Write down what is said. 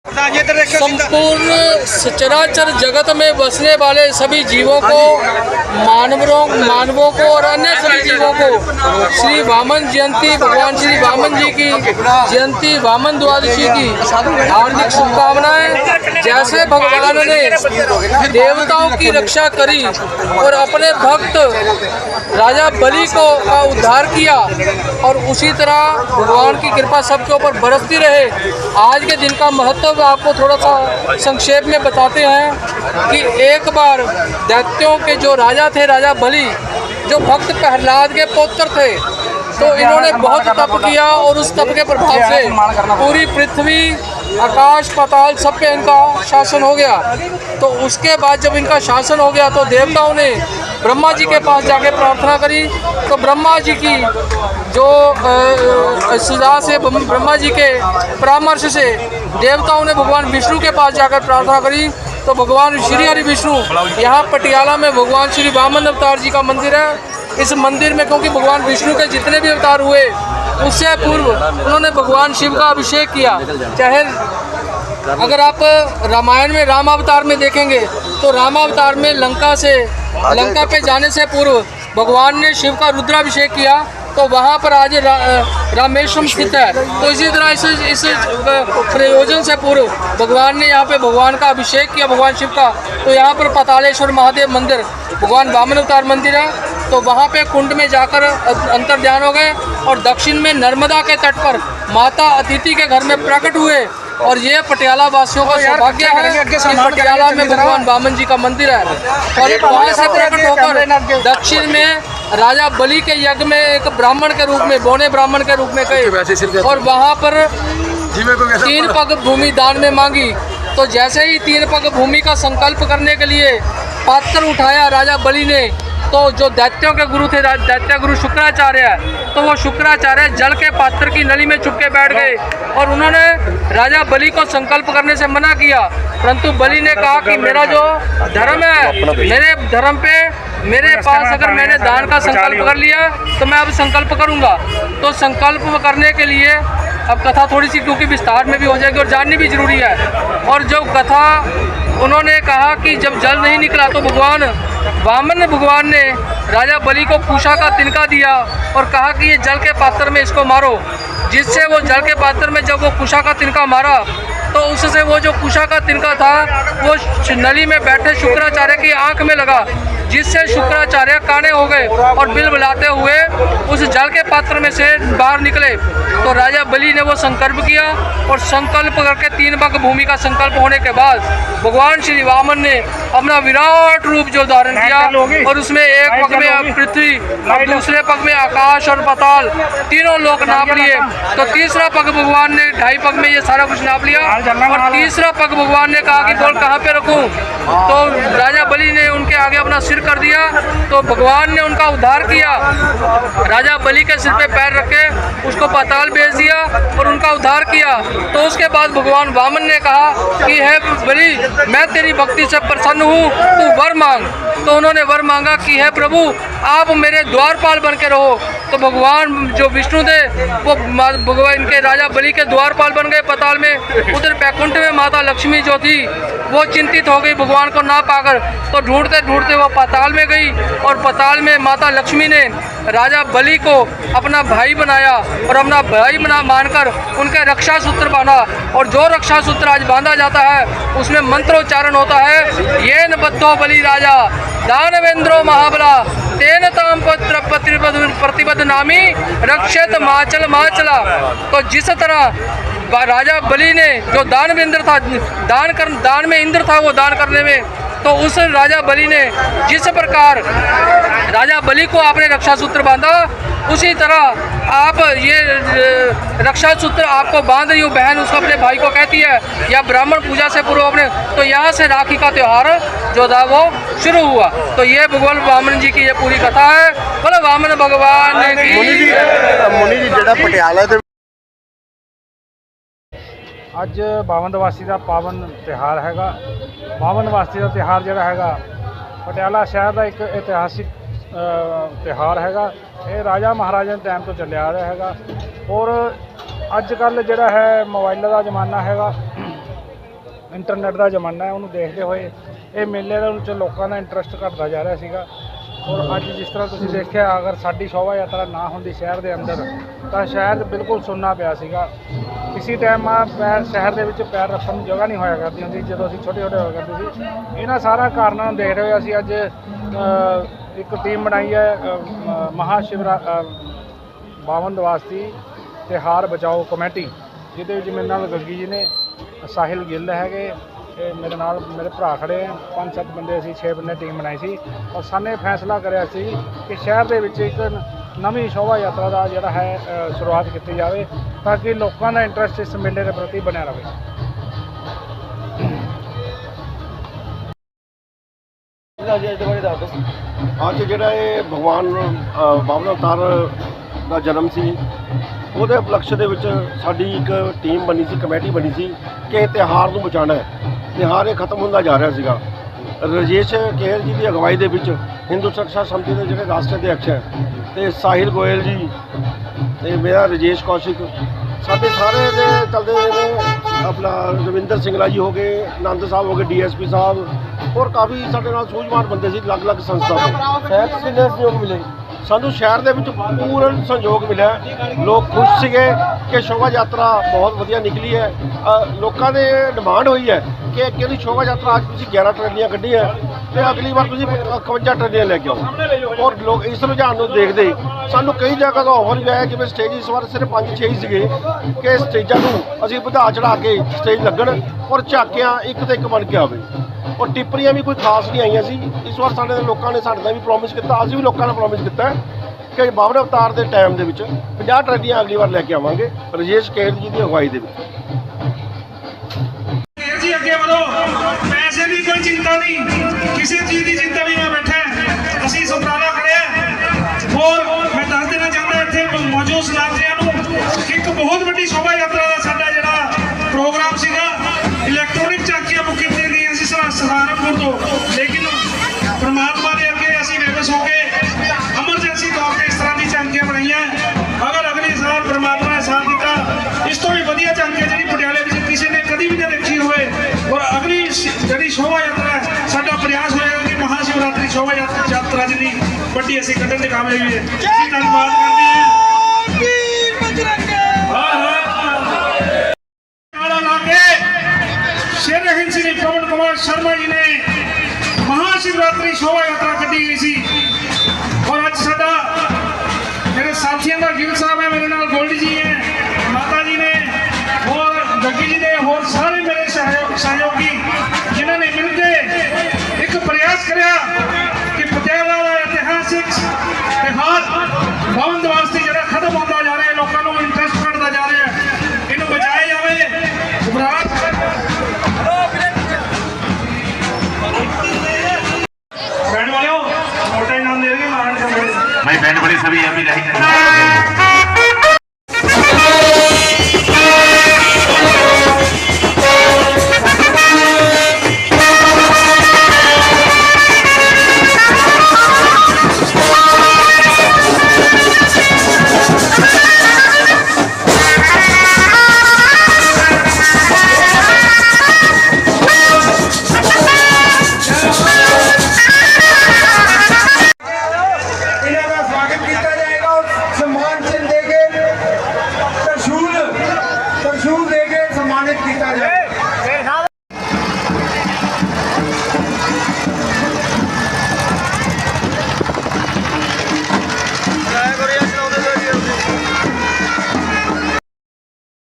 संपूर्ण सचराचर जगत में बसने वाले सभी जीवों को, मानवों को और अन्य सभी जीवों को श्री वामन जयंती, भगवान श्री वामन जी की जयंती, वामन द्वादशी की हार्दिक शुभकामनाएं। जैसे भगवान ने देवताओं की रक्षा करी और अपने भक्त राजा बलि को उद्धार किया, और उसी तरह भगवान की कृपा सबके ऊपर बरसती रहे। आज के दिन का महत्व आपको थोड़ा सा संक्षेप में बताते हैं कि एक बार दैत्यों के जो राजा थे, राजा बलि, जो भक्त प्रहलाद के पुत्र थे, तो इन्होंने बहुत तप किया और उस तप के प्रभाव से पूरी पृथ्वी, आकाश, पाताल सब पे इनका शासन हो गया। तो उसके बाद जब इनका शासन हो गया तो देवताओं ने ब्रह्मा जी के पास जाके प्रार्थना करी। तो ब्रह्मा जी की जो सुझाव से, ब्रह्मा जी के परामर्श से देवताओं ने भगवान विष्णु के पास जाकर प्रार्थना करी। तो भगवान श्री हरि विष्णु यहाँ पटियाला में भगवान श्री वामन अवतार जी का मंदिर है। इस मंदिर में क्योंकि भगवान विष्णु के जितने भी अवतार हुए उससे पूर्व उन्होंने भगवान शिव का अभिषेक किया। चाहे अगर आप रामायण में राम अवतार में देखेंगे तो राम अवतार में लंका पे जाने से पूर्व भगवान ने शिव का रुद्राभिषेक किया। तो वहाँ पर आज रामेश्वरम स्थित है। तो इसी तरह इस प्रयोजन से पूर्व भगवान ने यहाँ पे भगवान का अभिषेक किया, भगवान शिव का। तो यहाँ पर पातालेश्वर महादेव मंदिर, भगवान वामन अवतार मंदिर है। तो वहाँ पे कुंड में जाकर अंतर ध्यान हो गए और दक्षिण में नर्मदा के तट पर माता अतिथि के घर में प्रकट हुए। और ये पटियाला वासियों का सौभाग्य है कि पटियाला में भगवान वामन जी का मंदिर है। और वहाँ से प्रकट होकर दक्षिण में राजा बलि के यज्ञ में एक ब्राह्मण के रूप में, बौने ब्राह्मण के रूप में गए और वहाँ पर 3 पग भूमि दान में मांगी। तो जैसे ही 3 पग भूमि का संकल्प करने के लिए पात्र उठाया राजा बलि ने, तो जो दैत्यों के गुरु थे, दैत्य गुरु शुक्राचार्य, तो वो शुक्राचार्य जल के पात्र की नली में चुपके बैठ गए और उन्होंने राजा बलि को संकल्प करने से मना किया। परंतु बलि ने कहा कि मेरा जो धर्म है, मेरे धर्म पे मेरे पास अगर मैंने दान का संकल्प कर लिया तो मैं अब संकल्प करूंगा। तो संकल्प करने के लिए अब कथा थोड़ी सी क्योंकि विस्तार में भी हो जाएगी और जाननी भी जरूरी है। और जो कथा उन्होंने कहा कि जब जल नहीं निकला तो भगवान ने राजा बलि को कुशा का तिनका दिया और कहा कि ये जल के पात्र में इसको मारो। जिससे वो जल के पात्र में जब वो कुशा का तिनका मारा तो उससे वो जो कुशा का तिनका था वो नली में बैठे शुक्राचार्य की आंख में लगा, जिससे शुक्राचार्य काने हो गए और बिलबिलाते हुए उस जल के पात्र में से बाहर निकले। तो राजा बलि ने वो संकल्प किया और संकल्प करके 3 पग भूमि का संकल्प होने के बाद भगवान श्री वामन ने अपना विराट रूप जो धारण किया और उसमें एक पग में पृथ्वी और दूसरे पग में आकाश और पाताल, तीनों लोक नाप लिए। तो तीसरा पग भगवान ने 2.5 पग में ये सारा कुछ नाप लिया और तीसरा पग भगवान ने कहा कि बोल कहाँ पे रखूं। तो राजा बलि ने उनके आगे अपना सिर कर दिया। तो भगवान ने उनका उद्धार किया, राजा बलि के सिर पे पैर रखे उसको पाताल भेज दिया और उनका उद्धार किया। तो उसके बाद भगवान वामन ने कहा कि हे बलि, मैं तेरी भक्ति से प्रसन्न हूँ, तू वर मांग। तो उन्होंने वर मांगा कि हे प्रभु, आप मेरे द्वारपाल बन के रहो। तो भगवान जो विष्णु थे वो भगवान इनके राजा बलि के द्वारपाल बन गए पाताल में। उधर बैकुंठ में माता लक्ष्मी जो थी वो चिंतित हो गई भगवान को ना पाकर, तो ढूंढते ढूंढते वो पाताल में गई और पाताल में माता लक्ष्मी ने राजा बलि को अपना भाई बनाया और अपना भाई मानकर उनके रक्षा सूत्र बांधा। और जो रक्षा सूत्र आज बांधा जाता है उसमें मंत्रोच्चारण होता है, ये न बद्धो बलि राजा दानवेंद्रो महाबला तेन ताम पत्र प्रतिबद्ध नामी रक्षित माचल माचला। तो जिस तरह राजा बलि ने जो दानवेंद्र था, दान में इंद्र था वो दान करने में, तो उस राजा बलि ने जिस प्रकार राजा बलि को आपने रक्षा सूत्र बांधा, उसी तरह आप ये रक्षा सूत्र आपको बांध रही हो बहन, उसको अपने भाई को कहती है, या ब्राह्मण पूजा से पूर्व अपने। तो यहाँ से राखी का त्यौहार जो था वो शुरू हुआ। तो ये भगवान वामन जी की ये पूरी कथा है। बोलो वामन भगवान की। मुनि जी जेड़ा पटियाला दे ਅੱਜ ਬਾਵਨ ਦਵਾਸੀ ਦਾ ਪਾਵਨ ਤਿਉਹਾਰ ਹੈਗਾ। ਬਾਵਨ ਦਵਾਸੀ ਦਾ ਤਿਉਹਾਰ ਜਿਹੜਾ ਹੈਗਾ ਪਟਿਆਲਾ ਸ਼ਹਿਰ ਦਾ ਇੱਕ ਇਤਿਹਾਸਿਕ ਤਿਉਹਾਰ ਹੈਗਾ। ਇਹ ਰਾਜਾ ਮਹਾਰਾਜਾ ਦੇ ਟਾਈਮ ਤੋਂ ਚੱਲਿਆ ਆ ਰਿਹਾ ਹੈਗਾ। ਔਰ ਅੱਜ ਕੱਲ੍ਹ ਜਿਹੜਾ ਹੈ ਮੋਬਾਈਲਾਂ ਦਾ ਜ਼ਮਾਨਾ ਹੈਗਾ ਇੰਟਰਨੈਟ ਦਾ ਜ਼ਮਾਨਾ ਹੈ, ਉਹਨੂੰ ਦੇਖਦੇ ਹੋਏ ਇਹ ਮੇਲੇ ਦੇ ਵਿੱਚ ਲੋਕਾਂ ਦਾ ਇੰਟਰਸਟ ਘਟਦਾ ਜਾ ਰਿਹਾ ਸੀਗਾ। ਔਰ ਅੱਜ ਜਿਸ ਤਰ੍ਹਾਂ ਤੁਸੀਂ ਦੇਖਿਆ, ਅਗਰ ਸਾਡੀ ਸ਼ੋਭਾ ਯਾਤਰਾ ਨਾ ਹੁੰਦੀ ਸ਼ਹਿਰ ਦੇ ਅੰਦਰ ਤਾਂ ਸ਼ਹਿਰ ਬਿਲਕੁਲ ਸੁੰਨਾ ਪਿਆ ਸੀਗਾ। ਕਿਸੇ ਟਾਈਮ ਸ਼ਹਿਰ ਦੇ ਵਿੱਚ ਪੈਰ ਰੱਖਣ ਨੂੰ ਜਗ੍ਹਾ ਨਹੀਂ ਹੋਇਆ ਕਰਦੀ ਹੁੰਦੀ ਜਦੋਂ ਅਸੀਂ ਛੋਟੇ ਛੋਟੇ ਹੋਇਆ ਕਰਦੇ ਸੀ। ਇਹਨਾਂ ਸਾਰਾ ਕਾਰਨਾਂ ਨੂੰ ਦੇਖਦੇ ਹੋਏ ਅਸੀਂ ਅੱਜ ਇੱਕ ਟੀਮ ਬਣਾਈ ਹੈ, ਬਾਵਨ ਦਵਾਸੀ ਤਿਉਹਾਰ ਬਚਾਓ ਕਮੇਟੀ, ਜਿਹਦੇ ਵਿੱਚ ਮੇਰੇ ਨਾਲ ਗੱਗੀ ਜੀ ਨੇ, ਸਾਹਿਲ ਗਿੱਲ ਹੈਗੇ, ਤੇ ਮੇਰੇ ਨਾਲ ਮੇਰੇ ਭਰਾ ਖੜੇ ਆ, 5-7 ਬੰਦੇ ਅਸੀਂ 6 ਬੰਦੇ ਟੀਮ ਬਣਾਈ ਸੀ। ਔਰ ਸਾਨੇ ਫੈਸਲਾ ਕਰਿਆ ਸੀ ਕਿ ਸ਼ਹਿਰ ਦੇ ਵਿੱਚ ਇੱਕ ਨਵੀਂ ਸ਼ੋਭਾ ਯਾਤਰਾ ਦਾ ਜਿਹੜਾ ਹੈ ਸ਼ੁਰੂਆਤ ਕੀਤੀ ਜਾਵੇ ਤਾਂ ਕਿ ਲੋਕਾਂ ਦਾ ਇੰਟਰਸਟ ਇਸ ਮੇਲੇ ਦੇ ਪ੍ਰਤੀ ਬਣਿਆ ਰਹੇ। ਅੱਜ ਜਿਹੜਾ ਇਹ ਭਗਵਾਨ ਬਾਵਨ ਅਵਤਾਰ ਦਾ ਜਨਮ ਸੀ, ਉਹਦੇ ਉਪਲਕਸ਼ ਦੇ ਵਿੱਚ ਸਾਡੀ ਇੱਕ ਟੀਮ ਬਣੀ ਸੀ, ਕਮੇਟੀ ਬਣੀ ਸੀ ਕਿ ਤਿਉਹਾਰ ਨੂੰ ਬਚਾਉਣਾ ਹੈ। ਤਿਉਹਾਰ ਇਹ ਖਤਮ ਹੁੰਦਾ ਜਾ ਰਿਹਾ ਸੀਗਾ। ਰਜੇਸ਼ ਕੇਹਰ ਜੀ ਦੀ ਅਗਵਾਈ ਦੇ ਵਿੱਚ ਹਿੰਦੂ ਸੁਰੱਖਿਆ ਸਮਿਤੀ ਦੇ ਜਿਹੜੇ ਰਾਸ਼ਟਰੀ ਅਧਿਕਸ਼ ਹੈ, ਤੇ ਸਾਹਿਲ ਗੋਇਲ ਜੀ ਤੇ ਮੇਰਾ ਰਜੇਸ਼ ਕੌਸ਼ਿਕ, ਸਾਡੇ ਸਾਰੇ ਦੇ ਚੱਲਦੇ ਨੇ। ਆਪਣਾ ਰਵਿੰਦਰ ਸਿੰਘਲਾ ਜੀ ਹੋ ਗਏ, ਆਨੰਦ ਸਾਹਿਬ ਹੋ ਗਏ, ਡੀਐਸਪੀ ਸਾਹਿਬ, ਹੋਰ ਕਾਫੀ ਸਾਡੇ ਨਾਲ ਸੂਝਵਾਨ ਬੰਦੇ ਸੀ ਅਲੱਗ-ਅਲੱਗ ਸੰਸਥਾ ਤੋਂ। ਸਹਿਯੋਗ ਮਿਲੇ ਸਾਨੂੰ, ਸ਼ਹਿਰ ਦੇ ਵਿੱਚ ਪੂਰਨ ਸਹਿਯੋਗ ਮਿਲਿਆ। ਲੋਕ ਖੁਸ਼ ਸੀਗੇ ਕਿ ਸ਼ੋਭਾ ਯਾਤਰਾ ਬਹੁਤ ਵਧੀਆ ਨਿਕਲੀ ਹੈ। ਲੋਕਾਂ ਦੇ ਡਿਮਾਂਡ ਹੋਈ ਹੈ ਕਿ ਇੱਕ ਇਹਦੀ ਸ਼ੋਭਾ ਯਾਤਰਾ ਅੱਜ ਤੁਸੀਂ 11 ਟਰਾਲੀਆਂ ਕੱਢੀਆਂ ਤੇ ਅਗਲੀ ਵਾਰ ਤੁਸੀਂ 51 ਟਰਾਲੀਆਂ ਲੈ ਕੇ ਆਓ। ਔਰ ਲੋਕ ਇਸ ਰੁਝਾਨ ਨੂੰ ਦੇਖਦੇ ਸਾਨੂੰ ਕਈ ਜਗ੍ਹਾ ਤੋਂ ਆਫਰ ਵੀ ਆਇਆ, ਜਿਵੇਂ ਸਟੇਜ ਇਸ ਵਾਰ ਸਿਰਫ 5-6 ਹੀ ਸੀਗੇ ਕਿ ਸਟੇਜਾਂ ਨੂੰ ਅਸੀਂ ਵਧਾ ਚੜਾ ਕੇ ਸਟੇਜ ਲੱਗਣ ਔਰ ਝਾਕੀਆਂ ਇੱਕ ਤੇ ਇੱਕ ਬਣ ਕੇ ਆਵੇ। ਔਰ ਟਿੱਪਣੀਆਂ ਵੀ ਕੋਈ ਖਾਸ ਨਹੀਂ ਆਈਆਂ ਸੀ ਇਸ ਵਾਰ। ਸਾਡੇ ਲੋਕਾਂ ਨੇ ਸਾਡੇ ਨਾਲ ਵੀ ਪ੍ਰੋਮਿਸ ਕੀਤਾ, ਅਸੀਂ ਵੀ ਲੋਕਾਂ ਨੂੰ ਪ੍ਰੋਮਿਸ ਕੀਤਾ ਕਿ ਬਾਵਨ ਅਵਤਾਰ ਦੇ ਟਾਈਮ ਦੇ ਵਿੱਚ 50 ਟਰਾਲੀਆਂ ਅਗਲੀ ਵਾਰ ਲੈ ਕੇ ਆਵਾਂਗੇ ਰਜੇਸ਼ ਕੇਰ ਜੀ ਦੀ ਅਗਵਾਈ ਦੇ ਵਿੱਚ। ਜੀ ਅੱਗੇ ਵਧੋ, ਪੈਸੇ ਦੀ ਕੋਈ ਚਿੰਤਾ ਨਹੀਂ, ਕਿਸੇ ਚੀਜ਼ ਦੀ ਚਿੰਤਾ ਨਹੀਂ। ਮੈਂ ਬੈਠਾ, ਅਸੀਂ ਸੁਪਰਾਲਾ ਕਰਿਆ। ਹੋਰ ਮੈਂ ਦੱਸ ਦੇਣਾ ਚਾਹੁੰਦਾ ਇੱਥੇ ਮੌਜੂਦ ਸਲਾਹਕਾਰਾਂ ਨੂੰ ਕਿ ਇੱਕ ਬਹੁਤ ਵੱਡੀ ਸ਼ੋਭਾ ਯਾਤਰਾ ਦਾ ਸਾਡਾ ਜਿਹੜਾ ਪ੍ਰੋਗਰਾਮ ਸੀਗਾ, ਇਲੈਕਟ੍ਰੋਨਿਕ ਝਾਕੀਆਂ ਬੁੱਕ ਕੀਤੀਆਂ ਗਈਆਂ ਸੀ ਸਹਾਰਨਪੁਰ ਤੋਂ, ਲੇਕਿਨ ਪਰਮਾਤਮਾ ਦੇ ਅੱਗੇ ਅਸੀਂ ਬੇਬਸ ਹੋ ਕੇ ਐਮਰਜੈਂਸੀ ਤੌਰ ਤੇ ਇਸ ਤਰ੍ਹਾਂ ਦੀ ਝਾਕੀਆਂ ਬਣਾਈਆਂ। ਅਗਰ ਅਗਲੇ ਸਾਲ ਪਰਮਾਤਮਾ ਨੇ ਸਾਥ ਦਿੱਤਾ, ਇਸ ਤੋਂ ਵੀ ਵਧੀਆ ਝਾਕੀਆਂ ਜਿਹੜੀ ਪਟਿਆਲੇ ਵਿੱਚ ਕਿਸੇ ਨੇ ਕਦੀ ਵੀ ਨਾ ਦੇਖੀ ਹੋਵੇ। ਔਰ ਅਗਲੀ ਜਿਹੜੀ ਸ਼ੋਭਾ ਯਾਤਰਾ ਹੈ, ਸਾਡਾ ਪ੍ਰਯਾਸ ਹੋਏਗਾ ਕਿ ਮਹਾਸ਼ਿਵਰਾਤਰੀ ਸ਼ੋਭਾ ਯਾਤਰਾ ਜਿੰਨੀ ਵੱਡੀ ਅਸੀਂ ਕੱਢਣ 'ਚ ਕਾਮਯਾਬੀ ਹੈ। ਅਸੀਂ ਧੰਨਵਾਦ ਕਰਦੇ ਹਾਂ। ਸ਼ੇਰ ਰਹਿਣ ਸਿੰਘ ਪਵਨ ਕੁਮਾਰ ਸ਼ਰਮਾ ਜੀ ਨੇ ਮਹਾਸ਼ਿਵਰਾਤਰੀ ਸ਼ੋਭਾ ਯਾਤਰਾ ਕੱਢੀ ਗਈ ਸੀ। ਔਰ ਅੱਜ ਸਾਡਾ ਮੇਰੇ ਸਾਥੀਆਂ ਦਾ ਗਿਲ ਸਾਹਿਬ ਹੈ, ਮੇਰੇ ਨਾਲ ਗੋਲਡੀ ਜੀ ਹੈ, ਮਾਤਾ ਜੀ ਨੇ, ਹੋਰ ਗੱਗੀ ਜੀ ਨੇ, ਹੋਰ ਸਾਰੇ ਮੇਰੇ ਸਹਿਯੋਗੀ ਜਿਨ੍ਹਾਂ ਨੇ ਮਿਲ ਕੇ ਇੱਕ ਪ੍ਰਯਾਸ ਕਰਿਆ ਕਿ ਪਟਿਆਲਾ ਦਾ ਇਤਿਹਾਸਿਕ ਤਿਉਹਾਰ ਬਾਵਨ ਦਵਾਸੀ ਜਿਹੜਾ ਖਤਮ ਹੁੰਦਾ ਜਾ ਰਿਹਾ, ਲੋਕਾਂ ਨੂੰ ਇੰਟਰਸਟ ਘਟਦਾ ਜਾ ਰਿਹਾ, ਇਹਨੂੰ ਬਚਾਇਆ ਜਾਵੇ। बैंड वालों मोटा इनाम दे रहे हैं। मैं बैंड वाले सभी अभी रहेंगे।